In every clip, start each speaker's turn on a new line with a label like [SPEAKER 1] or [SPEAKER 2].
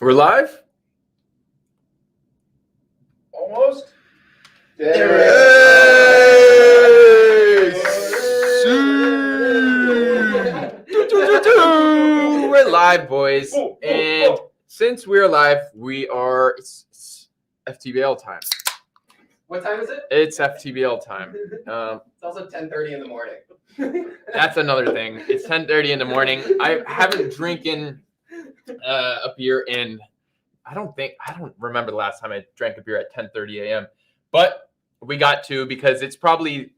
[SPEAKER 1] We're live?
[SPEAKER 2] Almost.
[SPEAKER 1] There We're live, boys. And since we're live, it's FTBL time.
[SPEAKER 2] What time is it?
[SPEAKER 1] It's FTBL time.
[SPEAKER 2] It's also 10:30 in the morning.
[SPEAKER 1] That's another thing. It's 10:30 in the morning. I haven't drinking a beer in I don't remember the last time I drank a beer at 10:30 a.m. But we got to because it's probably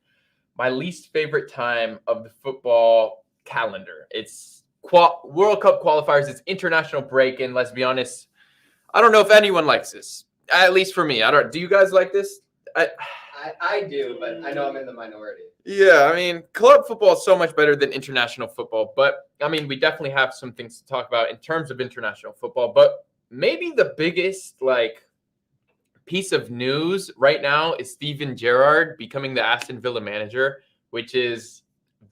[SPEAKER 1] my least favorite time of the football calendar. It's World Cup qualifiers. It's international break, and let's be honest, I don't know if anyone likes this. At least for me, I don't. Do you guys like this?
[SPEAKER 2] I do, but I know I'm in the minority.
[SPEAKER 1] Yeah, I mean, club football is so much better than international football. But I mean, we definitely have some things to talk about in terms of international football. But maybe the biggest piece of news right now is Steven Gerrard becoming the Aston Villa manager, which is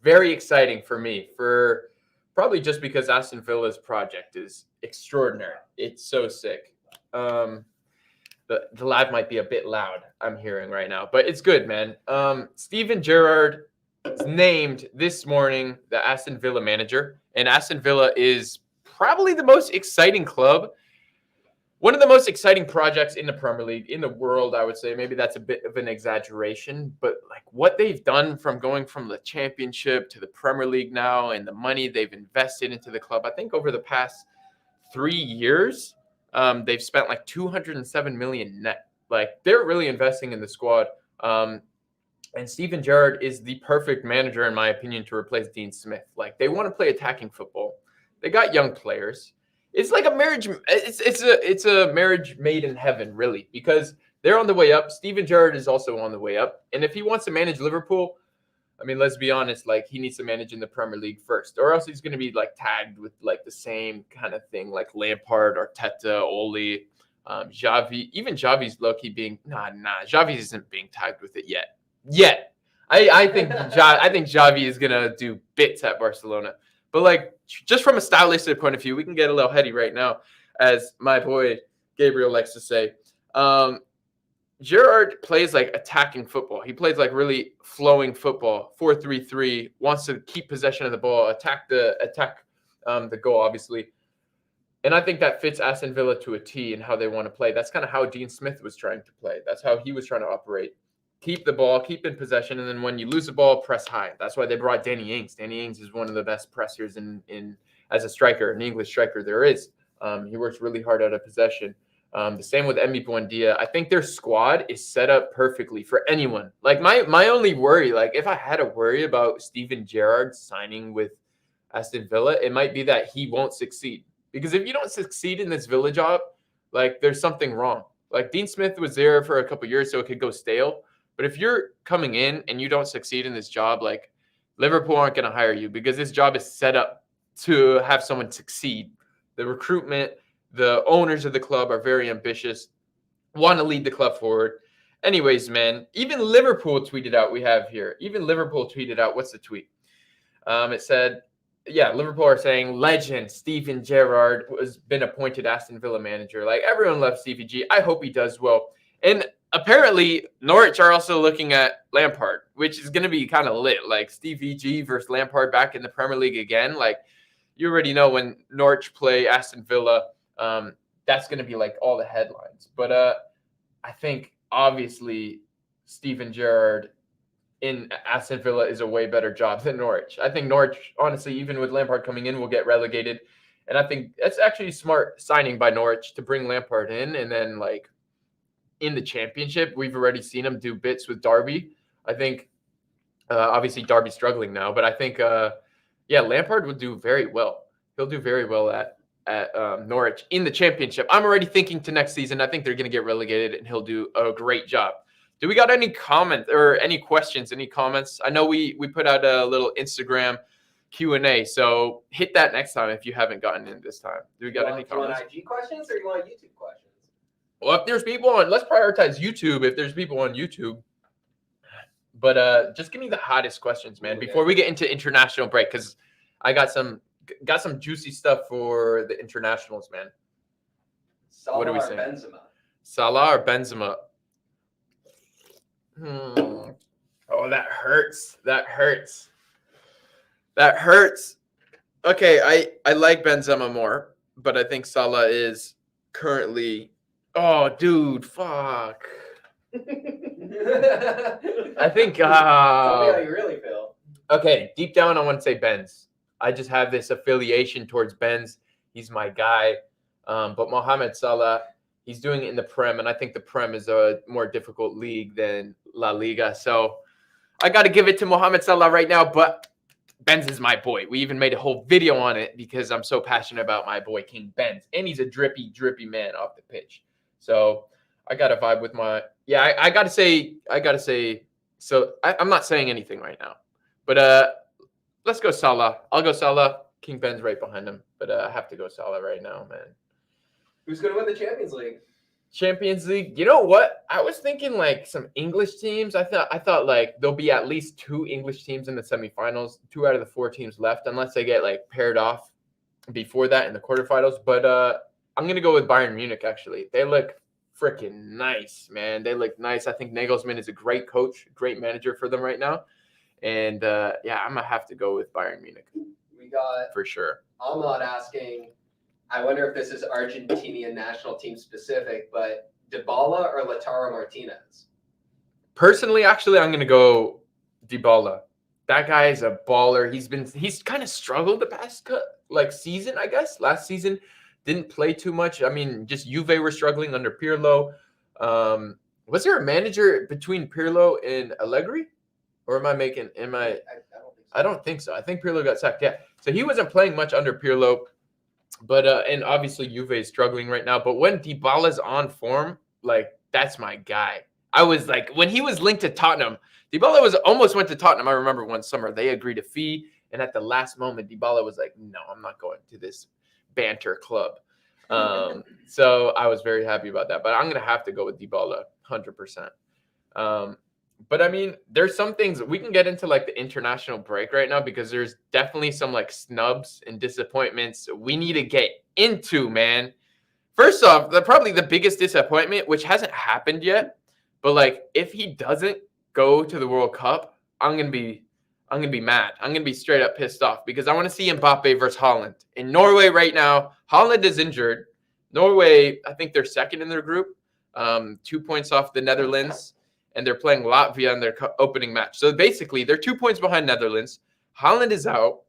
[SPEAKER 1] very exciting for me, for probably just because Aston Villa's project is extraordinary. It's so sick. The live might be a bit loud, I'm hearing right now, but it's good, man. Steven Gerrard is named this morning the Aston Villa manager, and Aston Villa is probably the most exciting club. One of the most exciting projects in the Premier League, in the world, I would say. Maybe that's a bit of an exaggeration, but like what they've done from going from the Championship to the Premier League now and the money they've invested into the club, I think over the past 3 years, they've spent like 207 million net. Like they're really investing in the squad. And Steven Gerrard is the perfect manager, in my opinion, to replace Dean Smith. Like they want to play attacking football. They got young players. It's like a marriage. It's a marriage made in heaven, really, because they're on the way up. Steven Gerrard is also on the way up, and if he wants to manage Liverpool, I mean, let's be honest, like he needs to manage in the Premier League first, or else he's going to be like tagged with like the same kind of thing, like Lampard, Arteta, Ole, Xavi. Even Xavi's low-key being Xavi isn't being tagged with it yet. I think Xavi is gonna do bits at Barcelona. But like just from a stylistic point of view, we can get a little heady right now, as my boy Gabriel likes to say. Gerrard plays like attacking football. He plays like really flowing football, 4-3-3, wants to keep possession of the ball, attack the goal, obviously. And I think that fits Aston Villa to a T in how they want to play. That's kind of how Dean Smith was trying to play. That's how he was trying to operate. Keep the ball, keep in possession, and then when you lose the ball, press high. That's why they brought Danny Ings. Danny Ings is one of the best pressers in as a striker, an English striker there is. He works really hard out of possession. The same with Emi Buendia. I think their squad is set up perfectly for anyone. Like my only worry, like if I had a worry about Steven Gerrard signing with Aston Villa, it might be that he won't succeed. Because if you don't succeed in this Villa job, like there's something wrong. Like Dean Smith was there for a couple of years, so it could go stale. But if you're coming in and you don't succeed in this job, like Liverpool aren't going to hire you because this job is set up to have someone succeed. The recruitment, the owners of the club are very ambitious, want to lead the club forward. Anyways, man, even Liverpool tweeted out, what's the tweet? It said, Liverpool are saying legend Steven Gerrard has been appointed Aston Villa manager. Like everyone loves Stevie G. I hope he does well. And apparently, Norwich are also looking at Lampard, which is going to be kind of lit. Like Stevie G versus Lampard back in the Premier League again. Like you already know when Norwich play Aston Villa, that's going to be like all the headlines. But I think obviously Steven Gerrard in Aston Villa is a way better job than Norwich. I think Norwich, honestly, even with Lampard coming in, will get relegated. And I think that's actually a smart signing by Norwich to bring Lampard in. And then like in the Championship, we've already seen him do bits with Derby. I think obviously Derby's struggling now, but I think Lampard would do very well. He'll do very well at Norwich in the Championship. I'm already thinking to next season. I think they're going to get relegated, and he'll do a great job. Do we got any comments or any questions, any comments? I know we put out a little Instagram Q&A, so hit that next time if you haven't gotten in this time. Do we got any comments?
[SPEAKER 2] Do you want IG questions or you want YouTube questions?
[SPEAKER 1] Well, if there's people on, let's prioritize YouTube if there's people on YouTube. But just give me the hottest questions, man, before we get into international break, because I got some juicy stuff for the internationals, man.
[SPEAKER 2] Salah
[SPEAKER 1] What are we
[SPEAKER 2] or
[SPEAKER 1] saying?
[SPEAKER 2] Benzema?
[SPEAKER 1] Salah or Benzema? Oh, that hurts. That hurts. That hurts. Okay, I like Benzema more, but I think Salah is currently. Oh, dude, fuck. I think.
[SPEAKER 2] Tell me how you really feel.
[SPEAKER 1] Okay, deep down, I want to say Benz. I just have this affiliation towards Benz. He's my guy. But Mohamed Salah, he's doing it in the Prem, and I think the Prem is a more difficult league than La Liga. So I got to give it to Mohamed Salah right now, but Benz is my boy. We even made a whole video on it because I'm so passionate about my boy King Benz, and he's a drippy man off the pitch. So I got to vibe with my I got to say. So I'm not saying anything right now, but let's go Salah. I'll go Salah. King Ben's right behind him, but I have to go Salah right now, man.
[SPEAKER 2] Who's going to win the Champions League?
[SPEAKER 1] Champions League. You know what? I was thinking like some English teams. I thought like there'll be at least 2 English teams in the semifinals. 2 out of the 4 teams left, unless they get like paired off before that in the quarterfinals. But I'm gonna go with Bayern Munich. Actually, they look freaking nice, man. They look nice. I think Nagelsmann is a great coach, great manager for them right now. And I'm gonna have to go with Bayern Munich.
[SPEAKER 2] We got
[SPEAKER 1] for sure.
[SPEAKER 2] Ahmad asking, I wonder if this is Argentinian national team specific, but Dybala or Lautaro Martinez?
[SPEAKER 1] Personally, actually, I'm gonna go Dybala. That guy is a baller. He's kind of struggled the past season, I guess. Last season didn't play too much. I mean, just Juve were struggling under Pirlo. Was there a manager between Pirlo and Allegri? Or am I making I don't think so. I think Pirlo got sacked. Yeah. So he wasn't playing much under Pirlo. But and obviously Juve is struggling right now. But when Dybala's on form, like that's my guy. I was like, when he was linked to Tottenham, Dybala almost went to Tottenham. I remember one summer they agreed a fee, and at the last moment, Dybala was like, "No, I'm not going to this banter club." So I was very happy about that. But I'm gonna have to go with Dybala, 100%. But I mean, there's some things we can get into like the international break right now because there's definitely some like snubs and disappointments we need to get into, man. First off, probably the biggest disappointment, which hasn't happened yet, but like if he doesn't go to the World Cup, I'm gonna be mad. I'm gonna be straight up pissed off because I want to see Mbappe versus Holland. In Norway right now, Holland is injured. Norway, I think they're second in their group, 2 points off the Netherlands. And they're playing Latvia in their opening match. So basically, they're 2 points behind Netherlands. Holland is out.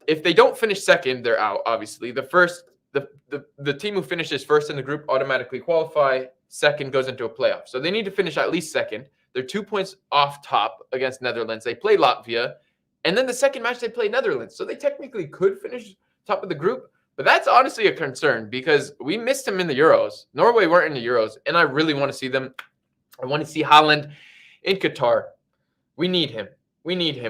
[SPEAKER 1] If they don't finish second, they're out, obviously. The team who finishes first in the group automatically qualify. Second goes into a playoff. So they need to finish at least second. They're 2 points off top against Netherlands. They play Latvia. And then the second match, they play Netherlands. So they technically could finish top of the group. But that's honestly a concern because we missed them in the Euros. Norway weren't in the Euros. And I really want to see them. I want to see Haaland in Qatar. We need him. We need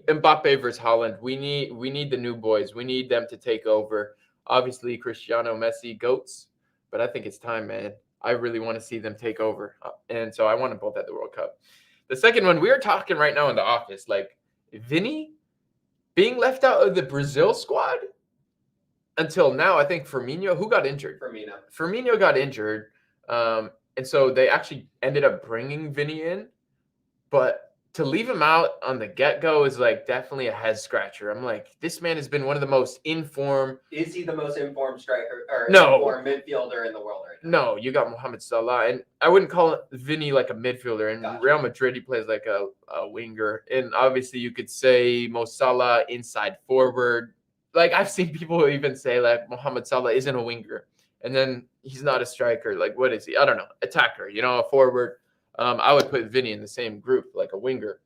[SPEAKER 1] Mbappe versus Haaland. We need the new boys. We need them to take over. Obviously, Cristiano, Messi, GOATs. But I think it's time, man. I really want to see them take over. And so I want them both at the World Cup. The second one, we are talking right now in the office, like Vinny being left out of the Brazil squad until now. I think Firmino, who got injured? Firmino got injured. And so they actually ended up bringing Vinny in, but to leave him out on the get-go is like definitely a head scratcher. I'm like, this man has been one of the most informed.
[SPEAKER 2] Is he the most informed striker or informed midfielder in the world right
[SPEAKER 1] No,
[SPEAKER 2] now?
[SPEAKER 1] you got Mohamed Salah, and I wouldn't call Vinny like a midfielder. In Real Madrid, he plays like a winger, and obviously you could say Mo Salah inside forward. Like I've seen people even say like Mohamed Salah isn't a winger. And then he's not a striker. Like, what is he? I don't know. Attacker, a forward. I would put Vinny in the same group, like a winger.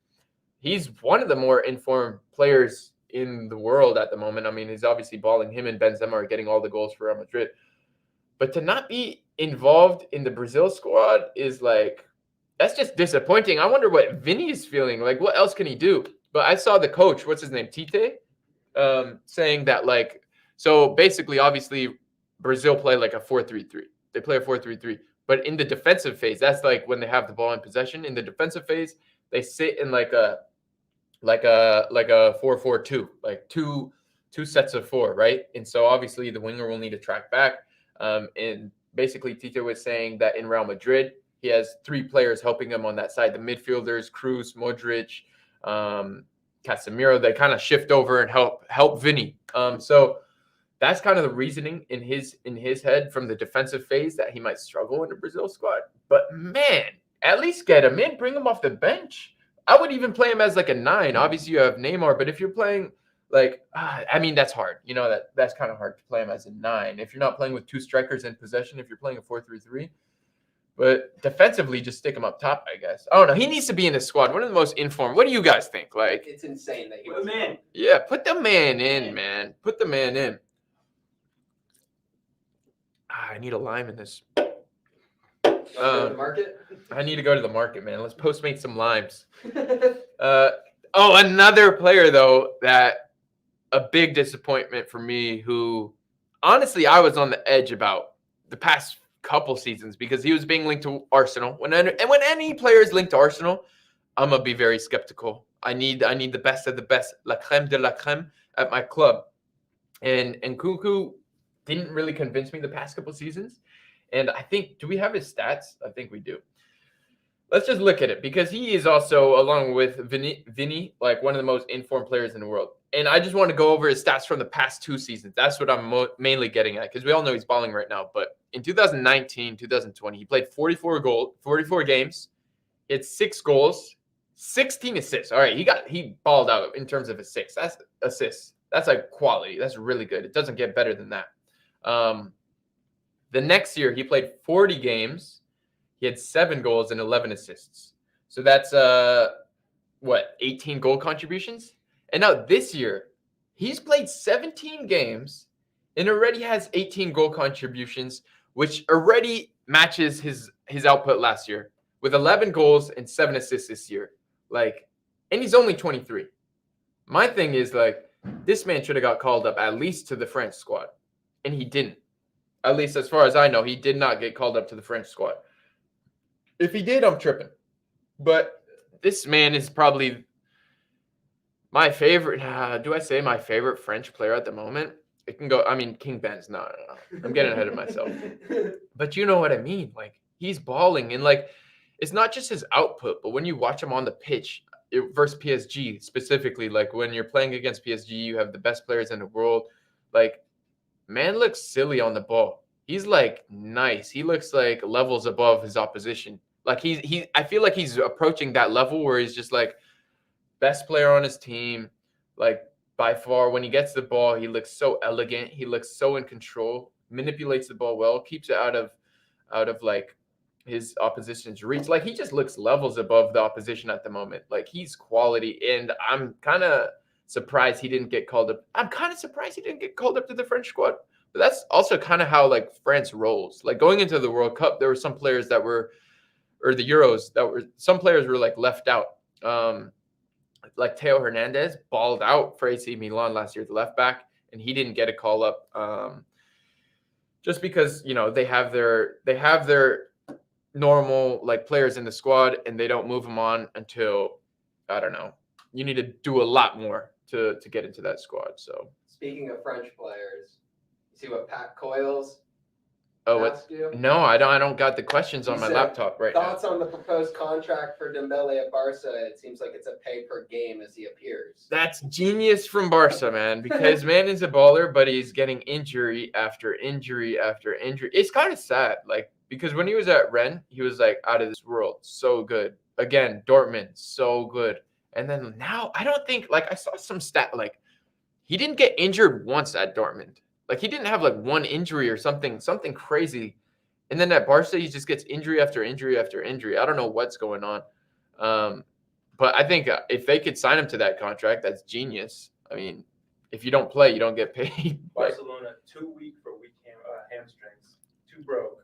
[SPEAKER 1] He's one of the more informed players in the world at the moment. I mean, he's obviously balling. Him and Benzema are getting all the goals for Real Madrid. But to not be involved in the Brazil squad is like, that's just disappointing. I wonder what Vinny is feeling. Like, what else can he do? But I saw the coach, what's his name, Tite, saying that, like, so basically, obviously, Brazil play like a 4-3-3. They play a 4-3-3. But in the defensive phase, that's like when they have the ball in possession. In the defensive phase, they sit in like a 4-4-2, like two sets of 4, right? And so obviously the winger will need to track back. And basically, Tito was saying that in Real Madrid, he has 3 players helping him on that side. The midfielders, Cruz, Modric, Casemiro, they kind of shift over and help Vinny. So that's kind of the reasoning in his head from the defensive phase that he might struggle in the Brazil squad. But man, at least get him in, bring him off the bench. I would even play him as like a 9. Obviously, you have Neymar, but if you're playing that's hard. That's kind of hard to play him as a 9 if you're not playing with 2 strikers in possession. If you're playing a 4-3-3. But defensively, just stick him up top, I guess. I don't know. He needs to be in the squad. One of the most informed. What do you guys think? Like,
[SPEAKER 2] it's insane that he
[SPEAKER 3] was in.
[SPEAKER 1] Yeah, put the man in, man. Put the man in. I need a lime in this.
[SPEAKER 2] Go to the market?
[SPEAKER 1] I need to go to the market, man. Let's Postmate some limes. Another player, though, that a big disappointment for me, who honestly I was on the edge about the past couple seasons because he was being linked to Arsenal. When any player is linked to Arsenal, I'm going to be very skeptical. I need the best of the best, la crème de la crème at my club. And Nkunku didn't really convince me the past couple seasons. And I think, do we have his stats? I think we do. Let's just look at it because he is also, along with Vinny, like one of the most informed players in the world. And I just want to go over his stats from the past 2 seasons. That's what I'm mainly getting at because we all know he's balling right now. But in 2019, 2020, he played 44 games. He had 6 goals, 16 assists. All right, he balled out in terms of assists. That's assists. That's like quality. That's really good. It doesn't get better than that. The next year, he played 40 games. He had 7 goals and 11 assists. So that's 18 goal contributions? And now this year, he's played 17 games and already has 18 goal contributions, which already matches his output last year with 11 goals and 7 assists this year. And he's only 23. My thing is, this man should have got called up at least to the French squad, and he didn't. At least as far as I know, he did not get called up to the French squad. If he did, I'm tripping. But this man is probably my favorite. Do I say my favorite French player at the moment? It can go. I mean, King Ben's. No. I'm getting ahead of myself. But you know what I mean. He's balling, and it's not just his output, but when you watch him on the pitch versus PSG specifically, when you're playing against PSG, you have the best players in the world. Man looks silly on the ball. He's nice. He looks levels above his opposition. I feel like he's approaching that level where he's just best player on his team. By far, when he gets the ball, he looks so elegant. He looks so in control, manipulates the ball well, keeps it out of his opposition's reach. He just looks levels above the opposition at the moment. He's quality, and I'm kind of surprised he didn't get called up. I'm kind of surprised he didn't get called up to the French squad. But that's also kind of how France rolls. Going into the World Cup, there were some players that were, or the Euros, some players were left out. Theo Hernandez balled out for AC Milan last year, the left back, and he didn't get a call up. Just because they have their normal players in the squad, and they don't move them on until, I don't know. You need to do a lot more to get into that squad. So
[SPEAKER 2] speaking of French players, you see what Pat Coyles asked you?
[SPEAKER 1] No, I don't got the questions on my laptop right now.
[SPEAKER 2] Thoughts on the proposed contract for Dembele at Barca? It seems like it's a pay per game as he appears.
[SPEAKER 1] That's genius from Barca, man, because man is a baller, but he's getting injury after injury after injury. It's kind of sad, because when he was at Rennes, he was out of this world, so good. Again, Dortmund, so good. And then now, I don't think, I saw some stat, he didn't get injured once at Dortmund. He didn't have, one injury or something crazy. And then at Barca, he just gets injury after injury after injury. I don't know what's going on. But I think if they could sign him to that contract, that's genius. I mean, if you don't play, you don't get paid.
[SPEAKER 3] Barcelona, 2 week for weak hamstrings. 2 broke.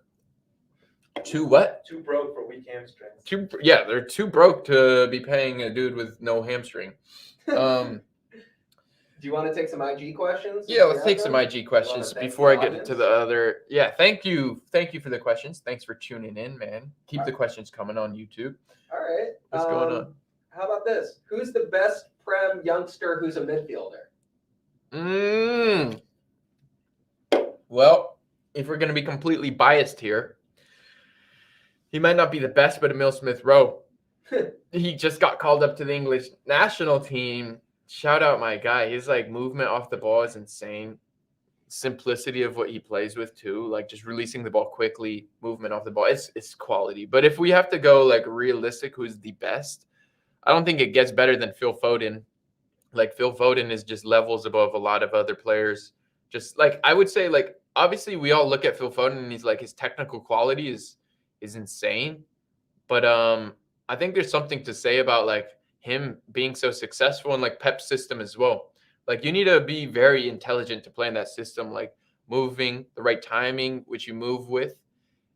[SPEAKER 1] 2 what?
[SPEAKER 3] 2 broke for weak hamstrings.
[SPEAKER 1] They're too broke to be paying a dude with no hamstring.
[SPEAKER 2] Do you want to take some IG questions?
[SPEAKER 1] Yeah, let's take some IG questions before I get into the other. Yeah, thank you for the questions. Thanks for tuning in, man. Keep the questions coming on YouTube.
[SPEAKER 2] All right.
[SPEAKER 1] What's going on?
[SPEAKER 2] How about this? Who's the best Prem youngster who's a midfielder?
[SPEAKER 1] Well, if we're going to be completely biased here, he might not be the best, but Emil Smith-Rowe, he just got called up to the English national team. Shout out my guy. His like movement off the ball is insane. Simplicity of what he plays with too, like just releasing the ball quickly, movement off the ball. It's quality. But if we have to go like realistic, who's the best? I don't think it gets better than Phil Foden. Like Phil Foden is just levels above a lot of other players. Just like I would say, like obviously we all look at Phil Foden and he's like his technical quality is insane. But I think there's something to say about like him being so successful in like Pep's system as well. Like you need to be very intelligent to play in that system, like moving the right timing, which you move with.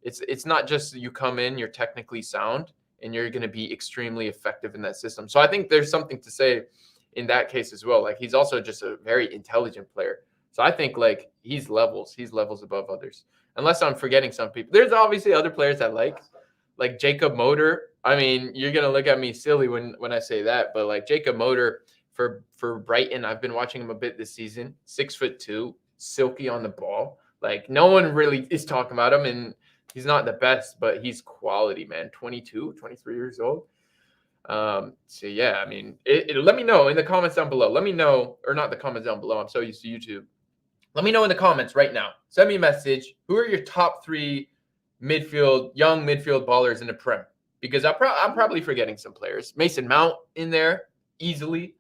[SPEAKER 1] It's not just you come in, you're technically sound, and you're going to be extremely effective in that system. So I think there's something to say in that case as well. Like he's also just a very intelligent player. So I think like he's levels above others. Unless I'm forgetting some people. There's obviously other players I like Jacob Motor. I mean, you're gonna look at me silly when I say that, but like Jacob Motor for Brighton, I've been watching him a bit this season. 6'2", silky on the ball. Like no one really is talking about him, and he's not the best, but he's quality, man. 22, 23 years old. So yeah, I mean, let me know in the comments down below. Let me know, or not the comments down below. I'm so used to YouTube. Let me know in the comments right now. Send me a message. Who are your top 3 young midfield ballers in the Prem? Because I'm probably forgetting some players. Mason Mount in there easily.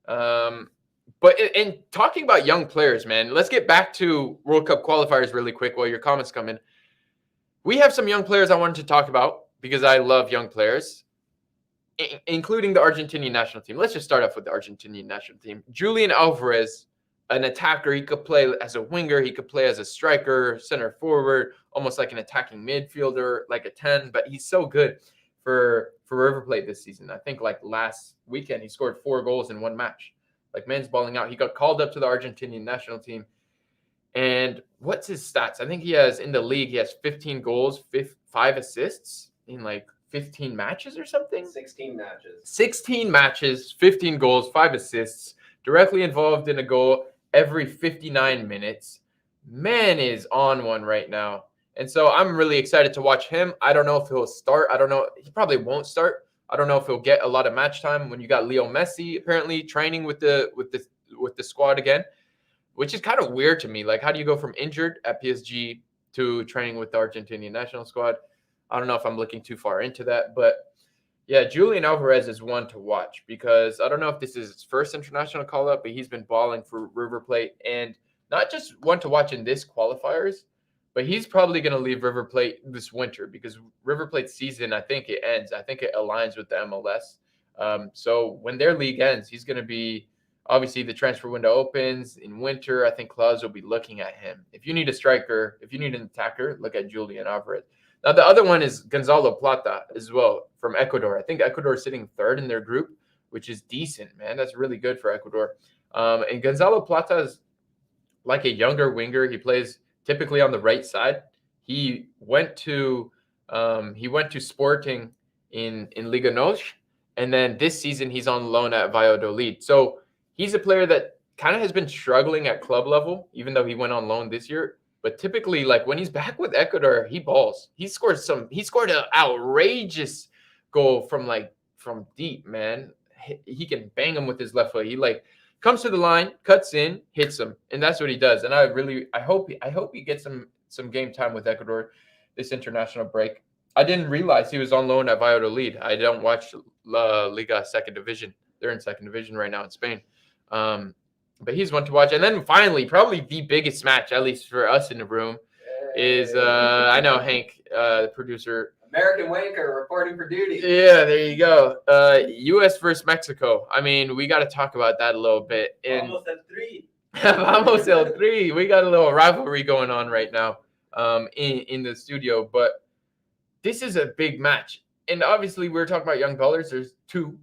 [SPEAKER 1] But in talking about young players, man, let's get back to World Cup qualifiers really quick while your comments come in. We have some young players I wanted to talk about because I love young players, including the Argentinian national team. Let's just start off with the Argentinian national team. Julian Alvarez, an attacker. He could play as a winger. He could play as a striker, center forward, almost like an attacking midfielder, like a 10. But he's so good for River Plate this season. I think like last weekend, he scored 4 goals in 1 match. Like man's balling out. He got called up to the Argentinian national team. And what's his stats? I think he has in the league, he has 15 goals, 5 assists in like 15 matches or something.
[SPEAKER 2] 16 matches.
[SPEAKER 1] 16 matches, 15 goals, 5 assists, directly involved in a goal every 59 minutes. Man is on one right now. And so I'm really excited to watch him. I don't know if he'll start. I don't know. He probably won't start. I don't know if he'll get a lot of match time when you got Leo Messi apparently training with the squad again, which is kind of weird to me. Like, how do you go from injured at PSG to training with the Argentinian national squad? I don't know if I'm looking too far into that, but yeah, Julian Alvarez is one to watch because I don't know if this is his first international call-up, but he's been balling for River Plate, and not just one to watch in this qualifiers, but he's probably going to leave River Plate this winter because River Plate's season, I think it ends. I think it aligns with the MLS. So when their league ends, he's going to be, obviously the transfer window opens in winter. I think clubs will be looking at him. If you need a striker, if you need an attacker, look at Julian Alvarez. Now, the other one is Gonzalo Plata as well from Ecuador. I think Ecuador is sitting 3rd in their group, which is decent, man. That's really good for Ecuador. And Gonzalo Plata is like a younger winger. He plays typically on the right side. He went to Sporting in Liga NOS, and then this season he's on loan at Valladolid. So he's a player that kind of has been struggling at club level, even though he went on loan this year. But typically, like when he's back with Ecuador, he balls. He scored an outrageous goal from deep, man. He can bang him with his left foot. He like comes to the line, cuts in, hits him, and that's what he does. And I hope he gets some game time with Ecuador this international break. I didn't realize he was on loan at Valladolid. I don't watch La Liga Second Division. They're in Second Division right now in Spain. But he's one to watch. And then finally, probably the biggest match, at least for us in the room, is I know Hank, the producer.
[SPEAKER 2] American Wanker reporting for duty.
[SPEAKER 1] Yeah, there you go. U.S. versus Mexico. I mean, we got to talk about that a little bit. And
[SPEAKER 3] Almost at 3.
[SPEAKER 1] Vamos el Tri. We got a little rivalry going on right now in the studio. But this is a big match. And obviously, we're talking about young ballers. There's 2,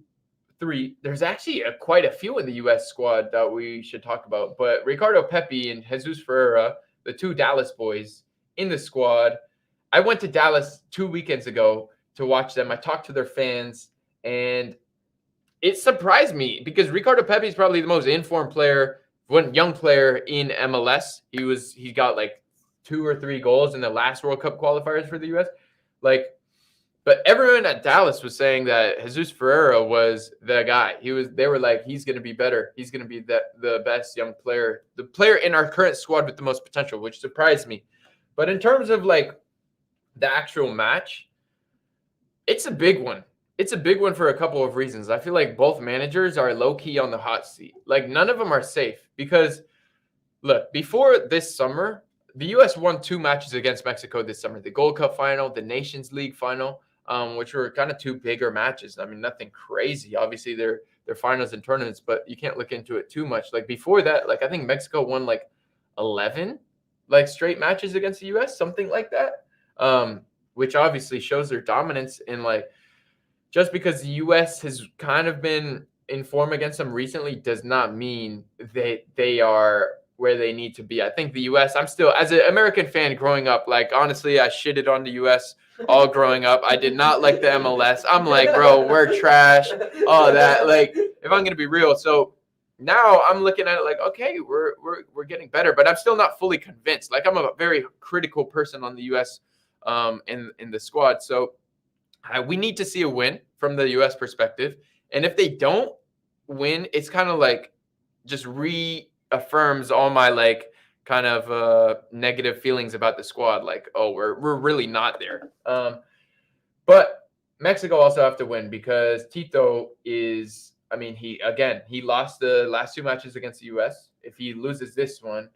[SPEAKER 1] 3. There's actually quite a few in the U.S. squad that we should talk about. But Ricardo, Pepe, and Jesus Ferreira, the 2 Dallas boys in the squad. I went to Dallas 2 weekends ago to watch them. I talked to their fans, and it surprised me because Ricardo Pepe is probably the most informed player, one young player in MLS. He got like 2 or 3 goals in the last World Cup qualifiers for the U.S. Like, but everyone at Dallas was saying that Jesus Ferreira was the guy. They were like, he's going to be better. He's going to be the best young player, the player in our current squad with the most potential, which surprised me. But in terms of like the actual match, it's a big one. It's a big one for a couple of reasons. I feel like both managers are low-key on the hot seat. Like, none of them are safe because, look, before this summer, the U.S. won 2 matches against Mexico this summer, the Gold Cup final, the Nations League final, which were kind of 2 bigger matches. I mean, nothing crazy. Obviously, they're finals and tournaments, but you can't look into it too much. Like, before that, like, I think Mexico won, like, 11, like, straight matches against the U.S., something like that, which obviously shows their dominance in, like, just because the U.S. has kind of been in form against them recently does not mean they are where they need to be. I think the U.S., I'm still, as an American fan growing up, like, honestly, I shitted on the U.S. all growing up. I did not like the MLS. I'm like, bro, we're trash, all that. Like, if I'm going to be real. So now I'm looking at it like, okay, we're getting better, but I'm still not fully convinced. Like, I'm a very critical person on the U.S. In the squad. So we need to see a win from the U.S. perspective. And if they don't win, it's kind of like just reaffirms all my like kind of negative feelings about the squad. Like, oh, we're really not there. But Mexico also have to win because Tito is, I mean, he lost the last 2 matches against the U.S. If he loses this one,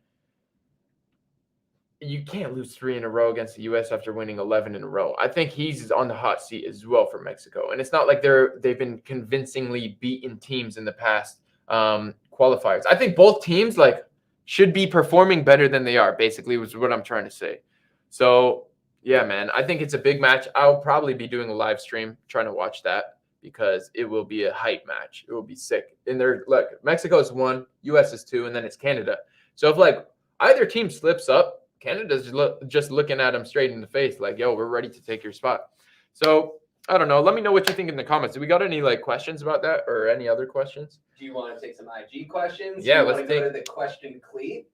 [SPEAKER 1] you can't lose 3 in a row against the U.S. after winning 11 in a row. I think he's on the hot seat as well for Mexico. And it's not like they've been convincingly beaten teams in the past qualifiers. I think both teams like should be performing better than they are, basically, was what I'm trying to say. So, yeah, man, I think it's a big match. I'll probably be doing a live stream trying to watch that because it will be a hype match. It will be sick. And look, Mexico's 1, U.S. is 2, and then it's Canada. So if like either team slips up, Canada's just looking at them straight in the face like, yo, we're ready to take your spot. So, I don't know. Let me know what you think in the comments. Do we got any like questions about that or any other questions?
[SPEAKER 2] Do you want to take some IG questions?
[SPEAKER 1] Yeah,
[SPEAKER 2] let's go to the question cleat.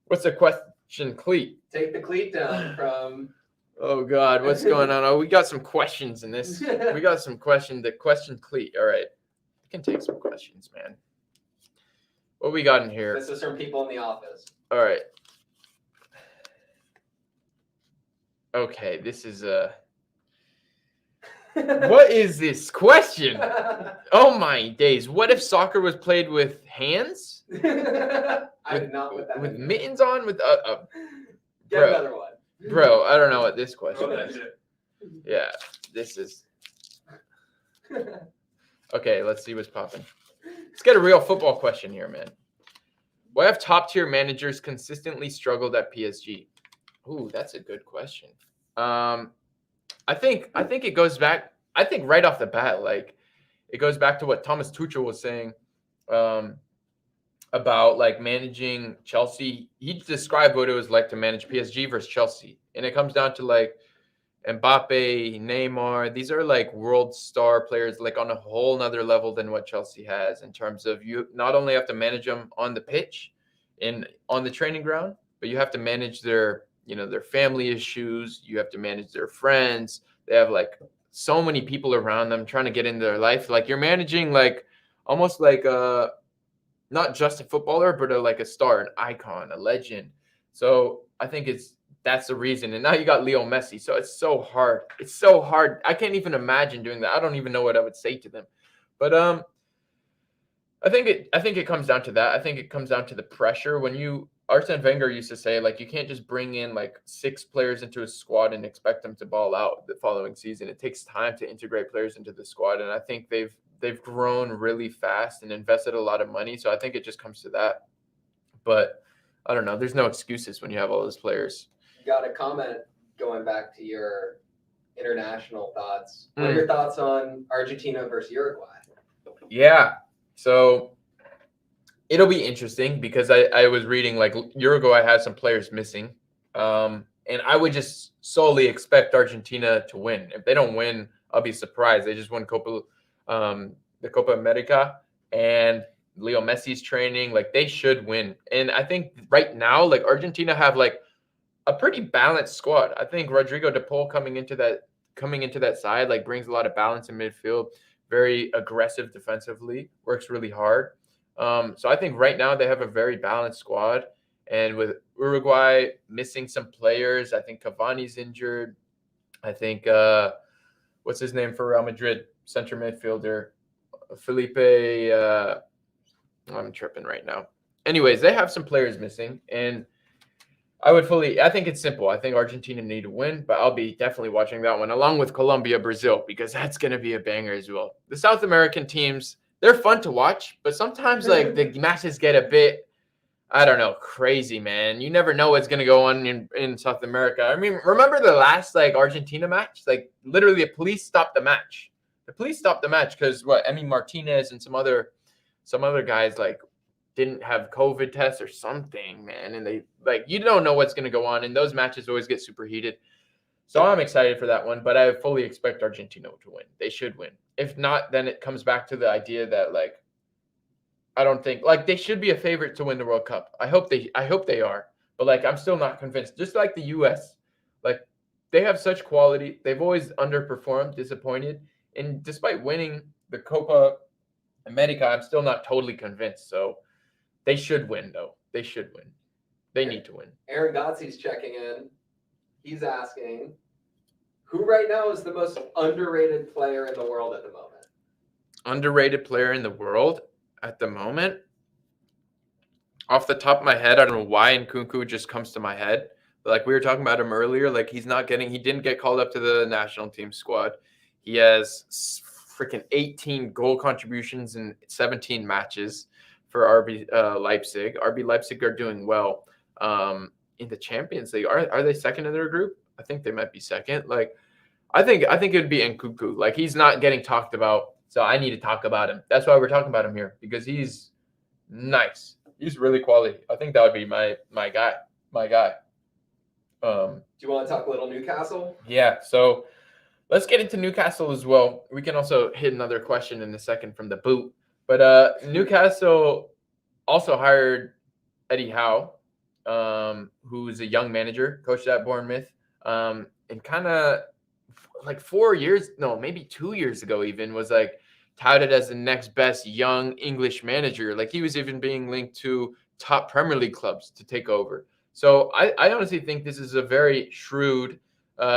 [SPEAKER 1] What's the question cleat?
[SPEAKER 2] Take the cleat down from...
[SPEAKER 1] Oh, God. What's going on? Oh, we got some questions in this. We got some questions. The question cleat. All right. We can take some questions, man. What we got in here?
[SPEAKER 2] This is from people in the office.
[SPEAKER 1] All right. Okay, this is what is this question? Oh my days! What if soccer was played with hands?
[SPEAKER 2] I did not put that
[SPEAKER 1] with
[SPEAKER 2] in
[SPEAKER 1] mittens on. With
[SPEAKER 2] Get another one,
[SPEAKER 1] bro. I don't know what this question is. Yeah, this is okay. Let's see what's popping. Let's get a real football question here, man. Why have top tier managers consistently struggled at PSG? Ooh, that's a good question. I think it goes back. I think right off the bat, like it goes back to what Thomas Tuchel was saying about like managing Chelsea. He described what it was like to manage PSG versus Chelsea, and it comes down to like Mbappe, Neymar. These are like world star players, like on a whole nother level than what Chelsea has in terms of you not only have to manage them on the pitch and on the training ground, but you have to manage their family issues. You have to manage their friends. They have like so many people around them trying to get into their life. Like you're managing like almost like not just a footballer, but like a star, an icon, a legend. So I think that's the reason. And now you got Leo Messi. So it's so hard. It's so hard. I can't even imagine doing that. I don't even know what I would say to them. But I think it comes down to that. I think it comes down to the pressure. Arsene Wenger used to say, like, you can't just bring in like 6 players into a squad and expect them to ball out the following season. It takes time to integrate players into the squad. And I think they've grown really fast and invested a lot of money. So I think it just comes to that. But I don't know. There's no excuses when you have all those players.
[SPEAKER 2] Got a comment going back to your international thoughts. What are your thoughts on Argentina versus Uruguay?
[SPEAKER 1] Yeah. So it'll be interesting because I was reading like Uruguay has some players missing. And I would just solely expect Argentina to win. If they don't win, I'll be surprised. They just won the Copa America, and Leo Messi's training. Like they should win. And I think right now, like Argentina have like a pretty balanced squad. I think Rodrigo de Paul coming into that side like brings a lot of balance in midfield, very aggressive defensively, works really hard. So I think right now they have a very balanced squad. And with Uruguay missing some players, I think Cavani's injured. I think what's his name for Real Madrid, center midfielder, Felipe. I'm tripping right now. Anyways, they have some players missing, and I think it's simple. I think Argentina need to win, but I'll be definitely watching that one along with Colombia, Brazil, because that's going to be a banger as well. The South American teams, they're fun to watch, but sometimes like the matches get a bit, I don't know, crazy, man. You never know what's going to go on in South America. I mean, remember the last like Argentina match? Like literally the police stopped the match. The police stopped the match because Emi Martinez and some other guys like didn't have COVID tests or something, man. And they like, you don't know what's going to go on. And those matches always get super heated. So I'm excited for that one, but I fully expect Argentina to win. They should win. If not, then it comes back to the idea that like, I don't think like they should be a favorite to win the World Cup. I hope they are, but like, I'm still not convinced. Just like the US, like they have such quality. They've always underperformed, disappointed. And despite winning the Copa America, I'm still not totally convinced. So they should win, though. They should win. They need to win.
[SPEAKER 2] Aaron Gottsy's checking in. He's asking, who right now is the most underrated player in the world at the moment?
[SPEAKER 1] Underrated player in the world at the moment? Off the top of my head, I don't know why Nkunku just comes to my head. But like we were talking about him earlier, like he didn't get called up to the national team squad. He has freaking 18 goal contributions in 17 matches for RB Leipzig. RB Leipzig are doing well in the Champions League. Are they second in their group? I think they might be second. Like, I think it would be Nkunku. Like, he's not getting talked about, so I need to talk about him. That's why we're talking about him here, because he's He's really quality. I think that would be my guy.
[SPEAKER 2] Do you want to talk a little Newcastle?
[SPEAKER 1] Yeah. So let's get into Newcastle as well. We can also hit another question in a second from the boot. But Newcastle also hired Eddie Howe, who's a young manager, coached at Bournemouth, and kind of like 4 years, no, maybe 2 years ago even, was like touted as the next best young English manager. Like he was even being linked to top Premier League clubs to take over. So I honestly think this is a very shrewd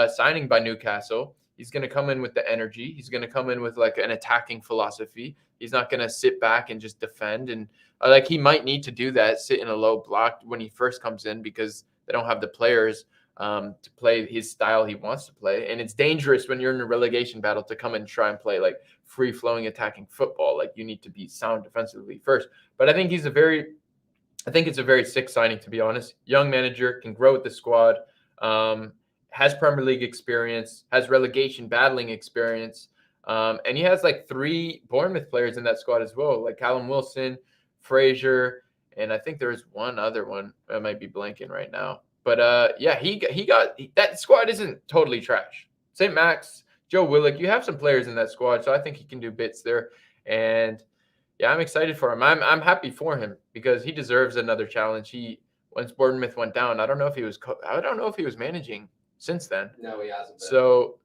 [SPEAKER 1] signing by Newcastle. He's going to come in with the energy. He's going to come in with like an attacking philosophy. He's not going to sit back and just defend. And like he might need to do that, sit in a low block when he first comes in, because they don't have the players to play his style he wants to play. And it's dangerous when you're in a relegation battle to come and try and play like free-flowing attacking football. Like you need to be sound defensively first. But I think it's a very sick signing, to be honest. Young manager, can grow with the squad, has Premier League experience, has relegation battling experience, and he has like 3 Bournemouth players in that squad as well, like Callum Wilson, Fraser, and I think there's one other one. I might be blanking right now. But yeah, he got that squad isn't totally trash. St. Max, Joe Willock, you have some players in that squad, so I think he can do bits there. And yeah, I'm excited for him. I'm happy for him because he deserves another challenge. Once Bournemouth went down, I don't know if he was managing since then.
[SPEAKER 2] No, he hasn't been.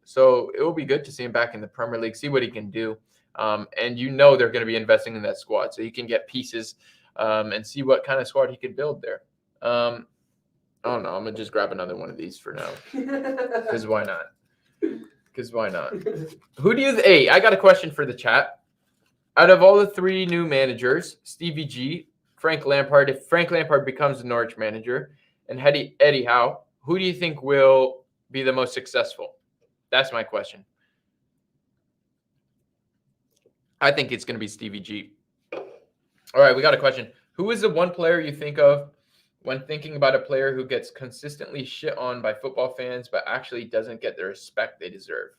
[SPEAKER 1] So it will be good to see him back in the Premier League, see what he can do. And they're going to be investing in that squad, so he can get pieces and see what kind of squad he could build there. I don't know. I'm going to just grab another one of these for now. Because why not? Who do you – hey, I got a question for the chat. Out of all the 3 new managers, Stevie G, Frank Lampard, if Frank Lampard becomes the Norwich manager, and Eddie Howe, who do you think will be the most successful? That's my question. I think it's going to be Stevie G. All right, we got a question. Who is the one player you think of when thinking about a player who gets consistently shit on by football fans but actually doesn't get the respect they deserve?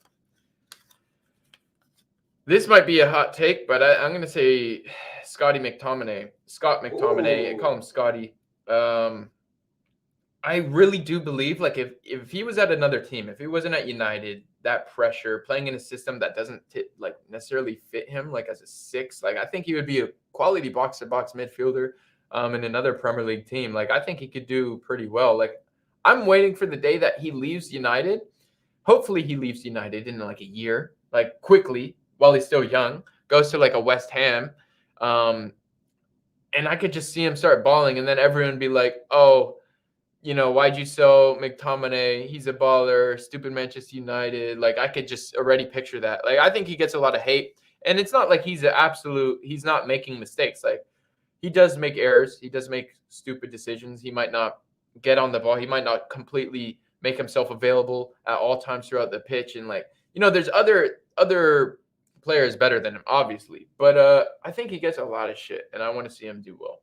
[SPEAKER 1] This might be a hot take, but I'm going to say Scott McTominay. I call him Scotty. I really do believe, like, if he was at another team, if he wasn't at United, that pressure, playing in a system that doesn't necessarily fit him, like as a 6, like I think he would be a quality box-to-box midfielder in another Premier League team. Like I think he could do pretty well. Like I'm waiting for the day that he leaves United. Hopefully he leaves United in like a year, like quickly while he's still young, goes to like a West Ham. And I could just see him start balling, and then everyone be like, oh, why'd you sell McTominay? He's a baller, stupid Manchester United. Like, I could just already picture that. Like, I think he gets a lot of hate. And it's not like he's not making mistakes. Like, he does make errors. He does make stupid decisions. He might not get on the ball. He might not completely make himself available at all times throughout the pitch. And, like, there's other players better than him, obviously. But I think he gets a lot of shit, and I want to see him do well.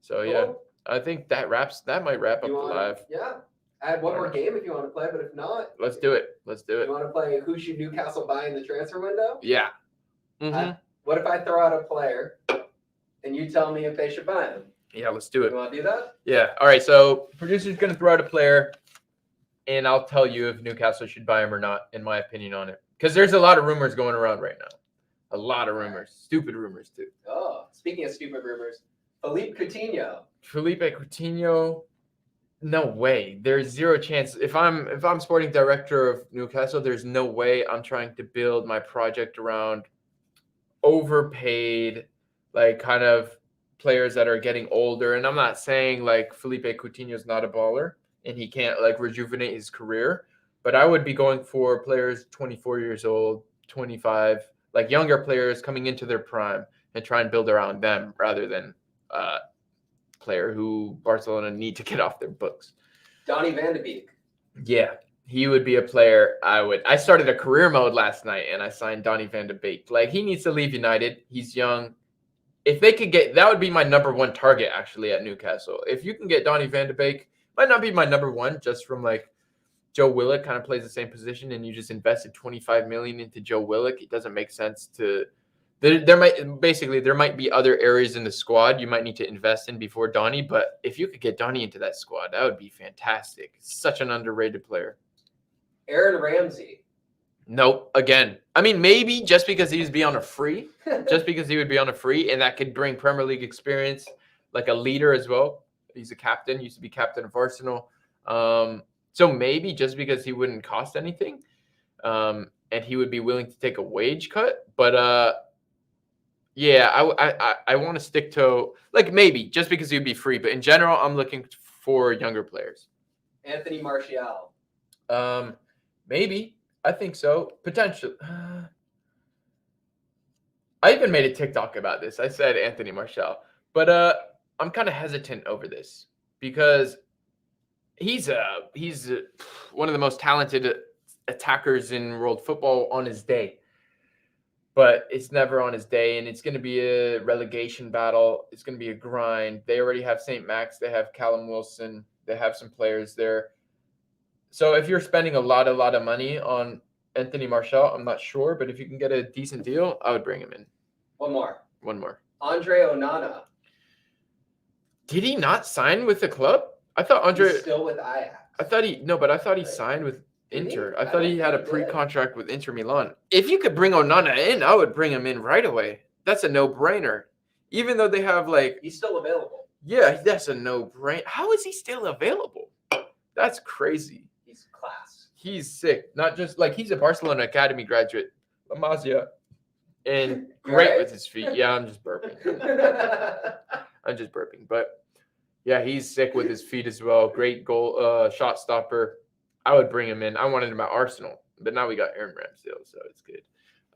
[SPEAKER 1] So, yeah.
[SPEAKER 2] Cool.
[SPEAKER 1] I think that might wrap up the live.
[SPEAKER 2] Yeah. I had one more game if you want to play, but if not,
[SPEAKER 1] let's do it.
[SPEAKER 2] You want to play who should Newcastle buy in the transfer window?
[SPEAKER 1] Yeah. Mm-hmm.
[SPEAKER 2] What if I throw out a player and you tell me if they should buy him?
[SPEAKER 1] Yeah, let's do it.
[SPEAKER 2] You want to do that?
[SPEAKER 1] Yeah. All right. So producer's going to throw out a player, and I'll tell you if Newcastle should buy him or not, in my opinion on it. Because there's a lot of rumors going around right now. A lot of rumors. Stupid rumors, too.
[SPEAKER 2] Oh, speaking of stupid rumors, Felipe
[SPEAKER 1] Coutinho, no way. There's zero chance. If I'm sporting director of Newcastle, there's no way I'm trying to build my project around overpaid, like kind of players that are getting older. And I'm not saying like Felipe Coutinho is not a baller and he can't like rejuvenate his career, but I would be going for players 24 years old, 25, like younger players coming into their prime and try and build around them rather than player who Barcelona need to get off their books.
[SPEAKER 2] Donny van de Beek.
[SPEAKER 1] Yeah, he would be a player I started a career mode last night and I signed Donny van de Beek. Like, he needs to leave United. He's young. If they could get, that would be my number one target actually at Newcastle. If you can get Donny van de Beek, might not be my number one just from like Joe Willock kind of plays the same position and you just invested 25 million into Joe Willock. It doesn't make sense to. There might be other areas in the squad you might need to invest in before Donny, but if you could get Donny into that squad, that would be fantastic. Such an underrated player.
[SPEAKER 2] Aaron Ramsey.
[SPEAKER 1] Nope. Again, I mean, maybe just because he would be on a free, and that could bring Premier League experience, like a leader as well. He's a captain, used to be captain of Arsenal. So maybe just because he wouldn't cost anything, and he would be willing to take a wage cut, but yeah, I want to stick to, like, maybe just because he would be free, but in general, I'm looking for younger players.
[SPEAKER 2] Anthony Martial.
[SPEAKER 1] Maybe. I think so. Potentially. I even made a TikTok about this. I said Anthony Martial, but I'm kind of hesitant over this because he's one of the most talented attackers in world football on his day. But it's never on his day, and it's going to be a relegation battle. It's going to be a grind. They already have St. Max. They have Callum Wilson. They have some players there. So if you're spending a lot of money on Anthony Martial, I'm not sure. But if you can get a decent deal, I would bring him in.
[SPEAKER 2] One more. Andre Onana.
[SPEAKER 1] Did he not sign with the club? I thought
[SPEAKER 2] He's still with Ajax.
[SPEAKER 1] I thought he signed with Inter. I thought he had a pre-contract with Inter Milan. If you could bring Onana in, I would bring him in right away. That's a no-brainer. Even though they have like...
[SPEAKER 2] He's still available.
[SPEAKER 1] Yeah, that's a no-brainer. How is he still available? That's crazy.
[SPEAKER 2] He's class.
[SPEAKER 1] He's sick. Not just like he's a Barcelona Academy graduate. La Masia. And great
[SPEAKER 2] Right?
[SPEAKER 1] with his feet. Yeah, I'm just burping. But yeah, he's sick with his feet as well. Great goal, shot stopper. I would bring him in. I wanted him at Arsenal, but now we got Aaron Ramsdale, so it's good.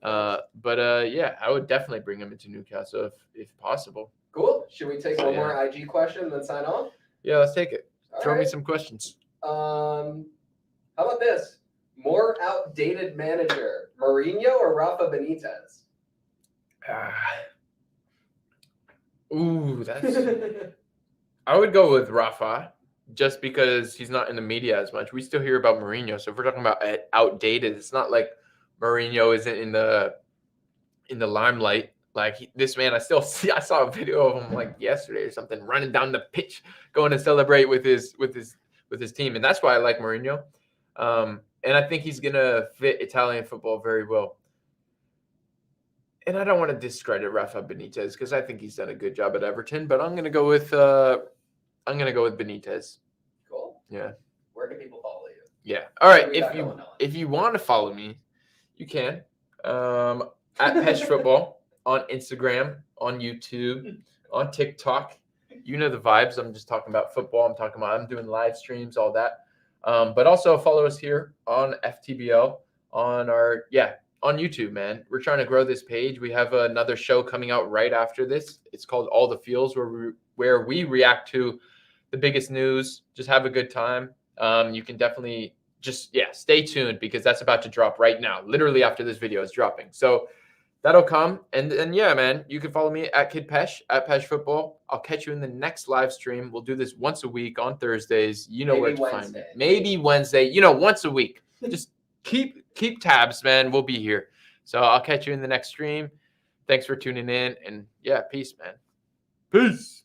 [SPEAKER 1] Yeah, I would definitely bring him into Newcastle if possible.
[SPEAKER 2] Cool. Should we take one more IG question and then sign off?
[SPEAKER 1] Yeah, let's take it.
[SPEAKER 2] All
[SPEAKER 1] Throw me
[SPEAKER 2] right.
[SPEAKER 1] some questions.
[SPEAKER 2] How about this? More outdated manager, Mourinho or Rafa Benitez?
[SPEAKER 1] I would go with Rafa just because he's not in the media as much. We still hear about Mourinho, so if we're talking about outdated, it's not like Mourinho isn't in the limelight. Like this man, I saw a video of him like yesterday or something, running down the pitch, going to celebrate with his team, and that's why I like Mourinho. And I think he's gonna fit Italian football very well. And I don't want to discredit Rafa Benitez because I think he's done a good job at Everton, but I'm gonna go with Benitez.
[SPEAKER 2] Cool.
[SPEAKER 1] Yeah.
[SPEAKER 2] Where can people follow you?
[SPEAKER 1] Yeah. All right.
[SPEAKER 2] What do we got going on?
[SPEAKER 1] If you want to follow me, you can. At Pesh Football on Instagram, on YouTube, on TikTok. You know the vibes. I'm just talking about football. I'm doing live streams, all that. But also follow us here on FTBL on on YouTube, man. We're trying to grow this page. We have another show coming out right after this. It's called All the Feels, where we react to the biggest news. Just have a good time. You can definitely just stay tuned because that's about to drop right now. Literally after this video is dropping. So that'll come. And yeah, man, you can follow me at Kid Pesh, at Pesh Football. I'll catch you in the next live stream. We'll do this once a week on Thursdays. You know
[SPEAKER 2] Maybe
[SPEAKER 1] where to
[SPEAKER 2] Wednesday.
[SPEAKER 1] find me. Maybe Wednesday, once a week. Just keep tabs, man. We'll be here. So I'll catch you in the next stream. Thanks for tuning in. And yeah, peace, man. Peace.